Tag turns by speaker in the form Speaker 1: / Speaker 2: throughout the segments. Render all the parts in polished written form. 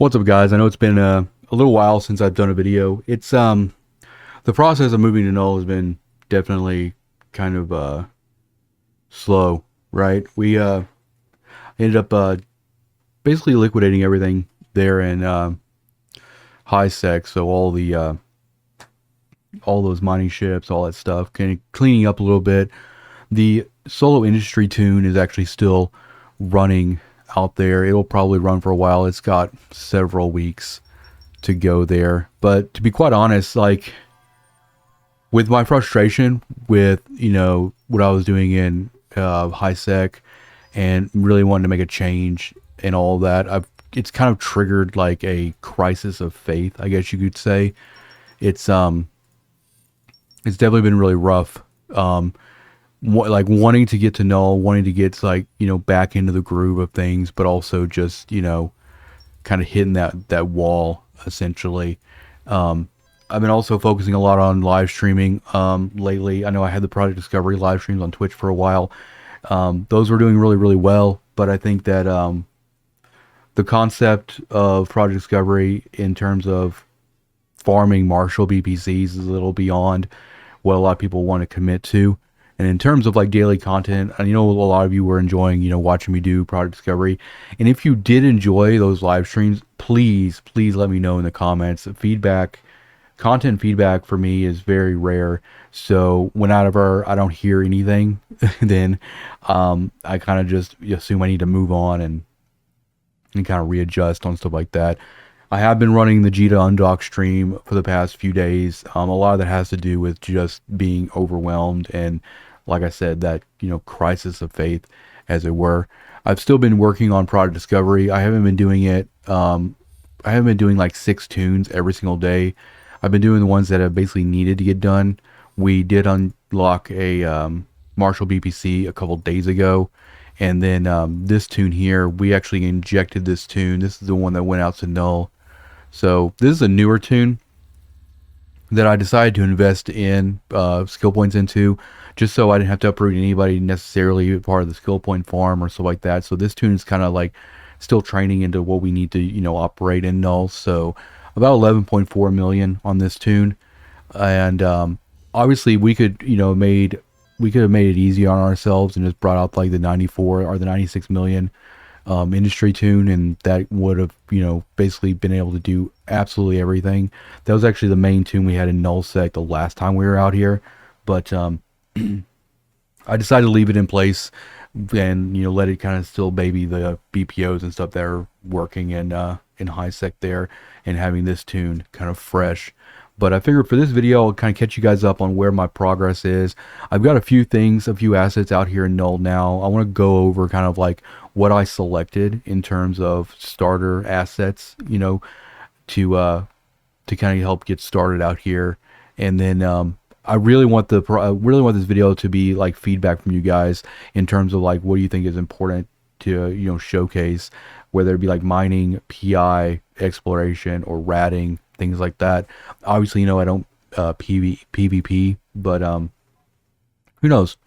Speaker 1: What's up, guys? I know it's been a little while since I've done a video. It's the process of moving to Null has been definitely kind of slow, right? We ended up basically liquidating everything there in high sec, so all those mining ships, all that stuff, kind of cleaning up a little bit. The solo industry tune is actually still running out there. It'll probably run for a while. It's got several weeks to go there. But to be quite honest, like with my frustration with, what I was doing in high sec and really wanting to make a change and all that, it's kind of triggered like a crisis of faith, I guess you could say. It's it's definitely been really rough. Like wanting to get to Null, wanting to get like, back into the groove of things, but also just, kind of hitting that wall essentially. I've been also focusing a lot on live streaming lately. I know I had the Project Discovery live streams on Twitch for a while. Those were doing really, really well, but I think that the concept of Project Discovery in terms of farming Marshall BPCs is a little beyond what a lot of people want to commit to. And in terms of like daily content, I know a lot of you were enjoying, watching me do Project Discovery. And if you did enjoy those live streams, please let me know in the comments. Content feedback for me is very rare. So whenever I don't hear anything, then I kind of just assume I need to move on and kind of readjust on stuff like that. I have been running the Jita Undock stream for the past few days. A lot of that has to do with just being overwhelmed and, like I said, that, crisis of faith, as it were. I've still been working on Product Discovery. I haven't been doing it. I haven't been doing like 6 tunes every single day. I've been doing the ones that have basically needed to get done. We did unlock a Marshall BPC a couple days ago. And then this tune here, we actually injected this tune. This is the one that went out to Null. So this is a newer tune that I decided to invest in skill points into, just so I didn't have to uproot anybody necessarily part of the skill point farm or stuff like that. So this tune is kind of like still training into what we need to, operate in Null. So about 11.4 million on this tune. And obviously we could, we could have made it easy on ourselves and just brought out like the 94 or the 96 million industry tune, and that would have, basically been able to do absolutely everything. That was actually the main tune we had in Null-Sec the last time we were out here, but I decided to leave it in place and, let it kind of still baby the BPOs and stuff that are working in high sec there, and having this tune kind of fresh. But I figured for this video, I'll kind of catch you guys up on where my progress is. I've got a few assets out here in Null now. I want to go over kind of like what I selected in terms of starter assets, to kind of help get started out here. And then I really want this video to be like feedback from you guys in terms of like what do you think is important to showcase, whether it be like mining, PI, exploration, or ratting, things like that. Obviously, I don't PvP, but who knows?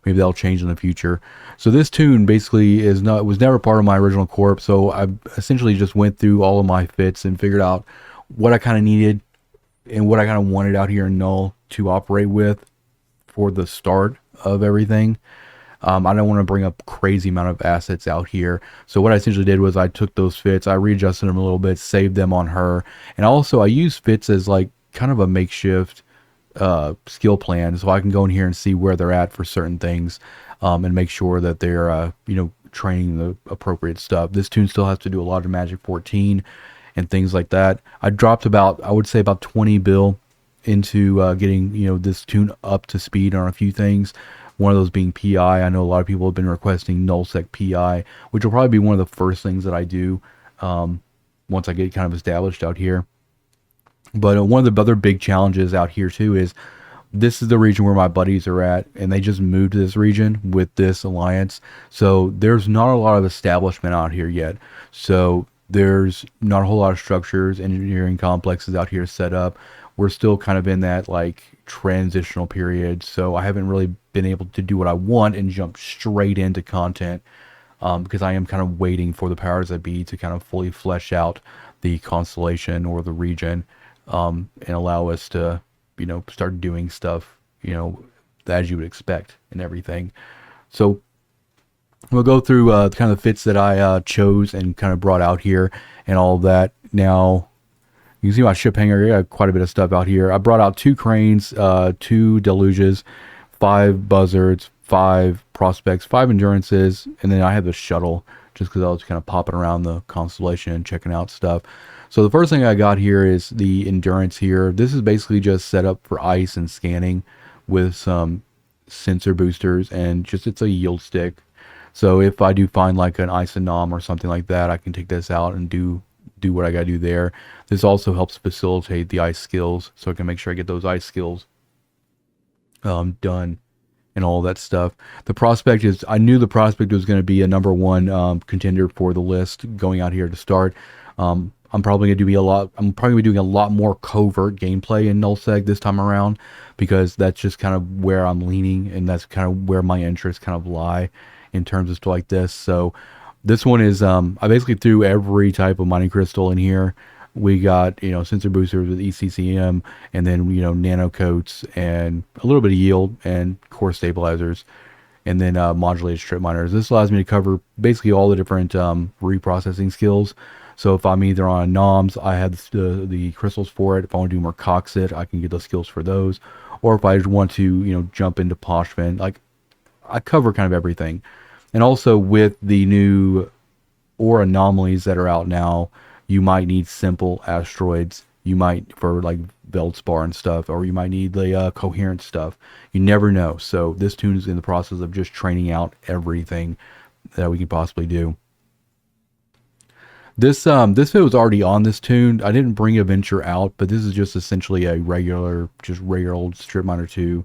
Speaker 1: Maybe that'll change in the future. So this tune basically was never part of my original corp. So I essentially just went through all of my fits and figured out what I kind of needed and what I kind of wanted out here in Null to operate with for the start of everything. I don't want to bring up crazy amount of assets out here. So what I essentially did was I took those fits, I readjusted them a little bit, saved them on her. And also I use fits as like kind of a makeshift skill plan. So I can go in here and see where they're at for certain things, and make sure that they're, training the appropriate stuff. This tune still has to do a lot of Magic 14 and things like that. I dropped I would say about 20 bill into getting, this tune up to speed on a few things. One of those being PI. I know a lot of people have been requesting Null-Sec PI, which will probably be one of the first things that I do once I get kind of established out here. But one of the other big challenges out here too is this is the region where my buddies are at, and they just moved to this region with this alliance. So there's not a lot of establishment out here yet. So there's not a whole lot of structures, engineering complexes out here set up. We're still kind of in that like transitional period. So I haven't really been able to do what I want and jump straight into content, because I am kind of waiting for the powers that be to kind of fully flesh out the constellation or the region, and allow us to, start doing stuff, as you would expect and everything. So we'll go through kind of the fits that I chose and kind of brought out here and all of that. Now, you can see my ship hanger. I got quite a bit of stuff out here. I brought out 2 cranes, 2 deluges, 5 buzzards, 5 prospects, 5 endurances, and then I have the shuttle just because I was kind of popping around the constellation and checking out stuff. So the first thing I got here is the endurance here. This is basically just set up for ice and scanning with some sensor boosters, and just it's a yield stick. So if I do find like an ice anom or something like that, I can take this out and do what I gotta do there. This also helps facilitate the ice skills, so I can make sure I get those ice skills done and all that stuff. The prospect is, I knew the prospect was going to be a number 1 contender for the list going out here to start. I'm probably going to be doing a lot more covert gameplay in Null-Sec this time around, because that's just kind of where I'm leaning, and that's kind of where my interests kind of lie in terms of stuff like this. So this one is, I basically threw every type of mining crystal in here. We got, sensor boosters with ECCM, and then, nano coats and a little bit of yield and core stabilizers, and then modulated strip miners. This allows me to cover basically all the different reprocessing skills. So if I'm either on noms, I have the crystals for it. If I want to do more coxit, I can get those skills for those. Or if I just want to, jump into Poshvin, like, I cover kind of everything. And also with the new or anomalies that are out now, you might need simple asteroids. You might, for like Veldspar and stuff, or you might need the coherent stuff. You never know. So this tune is in the process of just training out everything that we can possibly do. This fit was already on this tune. I didn't bring Adventure out, but this is just essentially a regular old Strip Miner 2.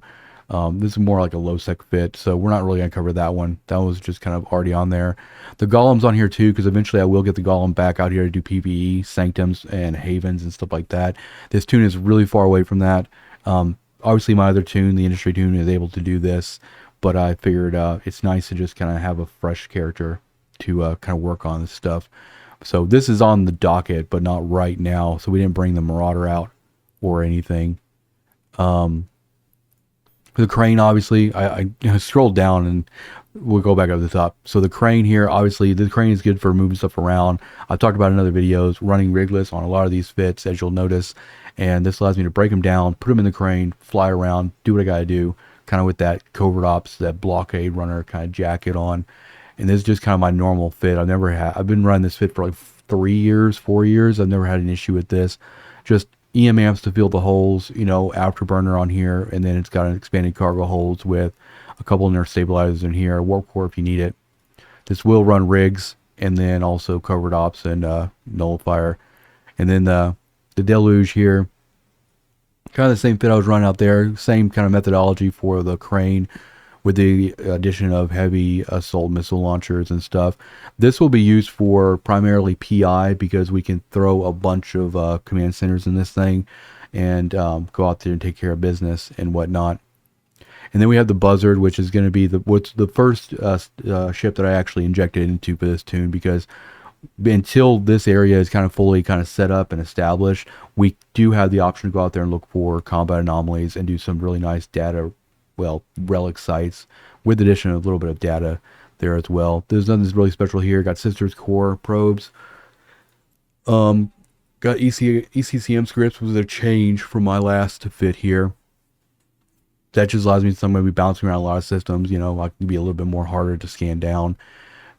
Speaker 1: This is more like a low-sec fit, so we're not really going to cover that one. That was just kind of already on there. The Golem's on here too, because eventually I will get the Golem back out here to do PvE, Sanctums, and Havens, and stuff like that. This tune is really far away from that. Obviously my other tune, the Industry tune, is able to do this, but I figured it's nice to just kind of have a fresh character to kind of work on this stuff. So this is on the docket, but not right now, so we didn't bring the Marauder out or anything. The crane, obviously, I scrolled down and we'll go back up to the top. So the crane here, obviously, the crane is good for moving stuff around. I've talked about in other videos, running rigless on a lot of these fits, as you'll notice. And this allows me to break them down, put them in the crane, fly around, do what I got to do, kind of with that covert ops, that blockade runner kind of jacket on. And this is just kind of my normal fit. I've been running this fit for like 4 years. I've never had an issue with this. Just EM amps to fill the holes, afterburner on here, and then it's got an expanded cargo holds with a couple of nerf stabilizers in here, warp core if you need it. This will run rigs, and then also covert ops and nullifier. And then the deluge here, kind of the same fit I was running out there, same kind of methodology for the crane, with the addition of heavy assault missile launchers and stuff. This will be used for primarily PI, because we can throw a bunch of command centers in this thing and go out there and take care of business and whatnot. And then we have the Buzzard, which is going to be the first ship that I actually injected into for this tune, because until this area is kind of fully kind of set up and established, we do have the option to go out there and look for combat anomalies and do some really nice data, relic sites, with the addition of a little bit of data there as well. There's nothing really special here. Got Sisters Core probes. Got ECCM scripts, with a change from my last fit here. That just allows me to be bouncing around a lot of systems. I can be a little bit more harder to scan down.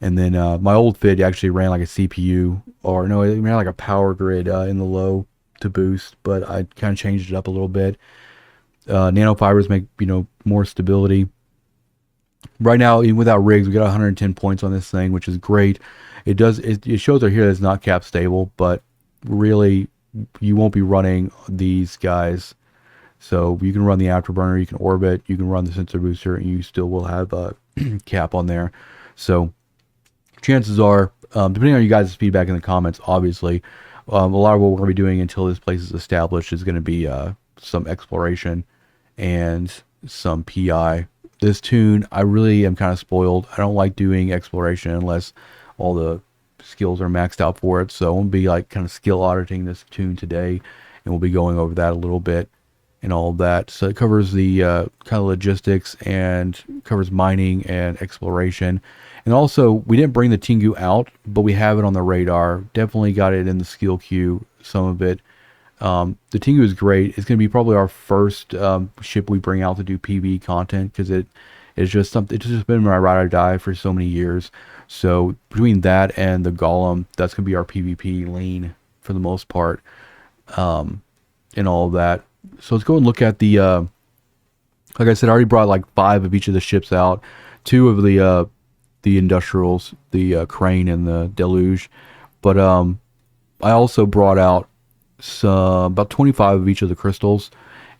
Speaker 1: And then my old fit actually ran like a CPU, or no, it ran like a power grid in the low to boost, but I kind of changed it up a little bit. Nanofibers make more stability. Right now, even without rigs, we got 110 points on this thing, which is great. It shows right here that it's not cap stable, but really you won't be running these guys. So you can run the afterburner, you can orbit, you can run the sensor booster, and you still will have a cap on there. So chances are, depending on you guys' feedback in the comments, obviously, a lot of what we're going to be doing until this place is established is going to be some exploration and some PI. This tune, I really am kind of spoiled. I don't like doing exploration unless all the skills are maxed out for it. So I'm gonna be like kind of skill auditing this tune today, and we'll be going over that a little bit and all of that. So it covers the kind of logistics and covers mining and exploration. And also, we didn't bring the Tengu out, but we have it on the radar. Definitely got it in the skill queue, some of it. The Tengu is great. It's going to be probably our first ship we bring out to do PvE content because it's just something. It's just been my ride or die for so many years. So between that and the Golem, that's going to be our PvP lane for the most part, and all of that. So let's go and look at the. Like I said, I already brought like 5 of each of the ships out. 2 of the industrials, the Crane and the Deluge, but I also brought out about 25 of each of the crystals,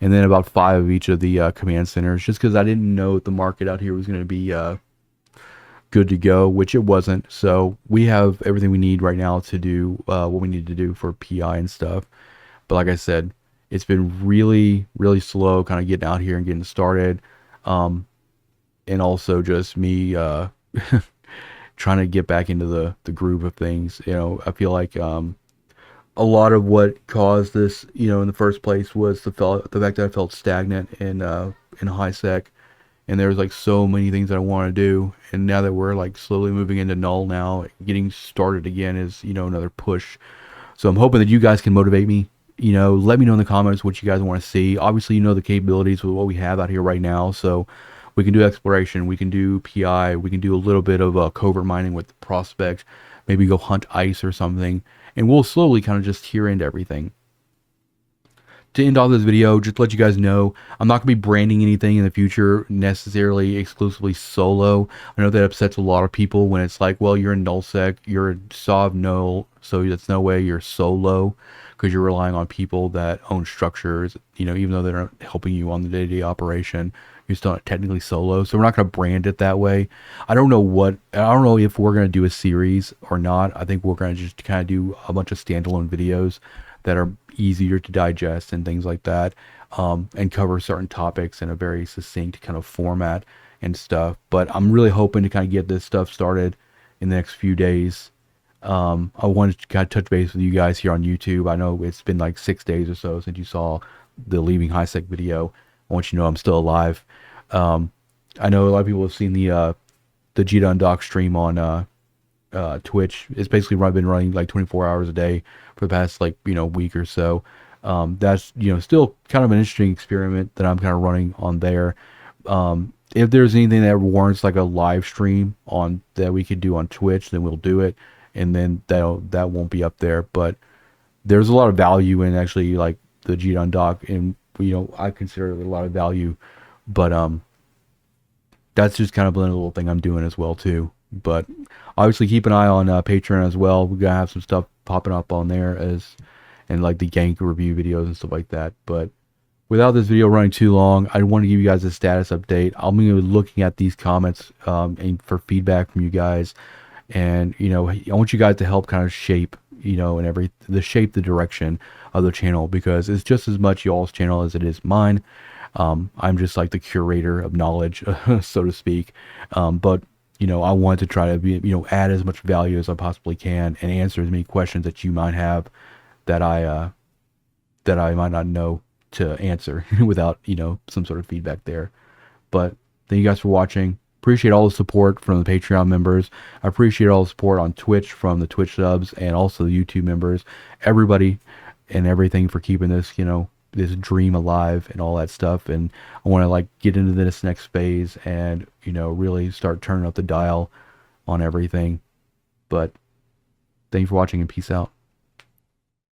Speaker 1: and then about 5 of each of the command centers, just because I didn't know the market out here was going to be good to go, which it wasn't. So we have everything we need right now to do what we need to do for PI and stuff. But like I said, it's been really, really slow kind of getting out here and getting started. And also just me trying to get back into the groove of things. You know, I feel like a lot of what caused this, you know, in the first place was the fact that I felt stagnant in high sec, and there was like so many things that I want to do. And now that we're like slowly moving into null now, getting started again is, you know, another push. So I'm hoping that you guys can motivate me. You know, let me know in the comments what you guys want to see. Obviously, you know the capabilities with what we have out here right now. So we can do exploration, we can do PI, we can do a little bit of covert mining with the prospect, maybe go hunt ice or something, and we'll slowly kind of just tear into everything. To end off this video, just to let you guys know, I'm not going to be branding anything in the future necessarily exclusively solo. I know that upsets a lot of people when it's like, well, you're in Null-Sec, you're a Sov null, so that's no way you're solo, because you're relying on people that own structures, you know, even though they're not helping you on the day-to-day operation, you're still not technically solo. So we're not going to brand it that way. I don't know if we're going to do a series or not. I think we're going to just kind of do a bunch of standalone videos that are easier to digest and things like that, and cover certain topics in a very succinct kind of format and stuff. But I'm really hoping to kind of get this stuff started in the next few days. I wanted to kind of touch base with you guys here on YouTube. I know it's been like 6 days or so since you saw the Leaving High Sec video. I want you to know I'm still alive. I know a lot of people have seen the Jita Undock stream on Twitch. It's basically been running like 24 hours a day for the past like, you know, week or so. That's, you know, still kind of an interesting experiment that I'm kind of running on there. If there's anything that warrants like a live stream on that we could do on Twitch, then we'll do it, and then that won't be up there. But there's a lot of value in actually like the Jita Undock, and you know, I consider it a lot of value. But that's just kind of a little thing I'm doing as well too. But obviously keep an eye on Patreon as well. We're gonna have some stuff popping up on there and like the gank review videos and stuff like that. But without this video running too long, I want to give you guys a status update. I'm gonna be looking at these comments and for feedback from you guys, and you know, I want you guys to help kind of shape, you know, and shape the direction of the channel, because it's just as much y'all's channel as it is mine. I'm just like the curator of knowledge, so to speak. But you know, I want to try to be, you know, add as much value as I possibly can and answer as many questions that you might have that I might not know to answer without, you know, some sort of feedback there. But thank you guys for watching. Appreciate all the support from the Patreon members. I appreciate all the support on Twitch from the Twitch subs and also the YouTube members. Everybody and everything for keeping this, you know, this dream alive and all that stuff. And I want to like get into this next phase and, you know, really start turning up the dial on everything. But thank you for watching, and peace out.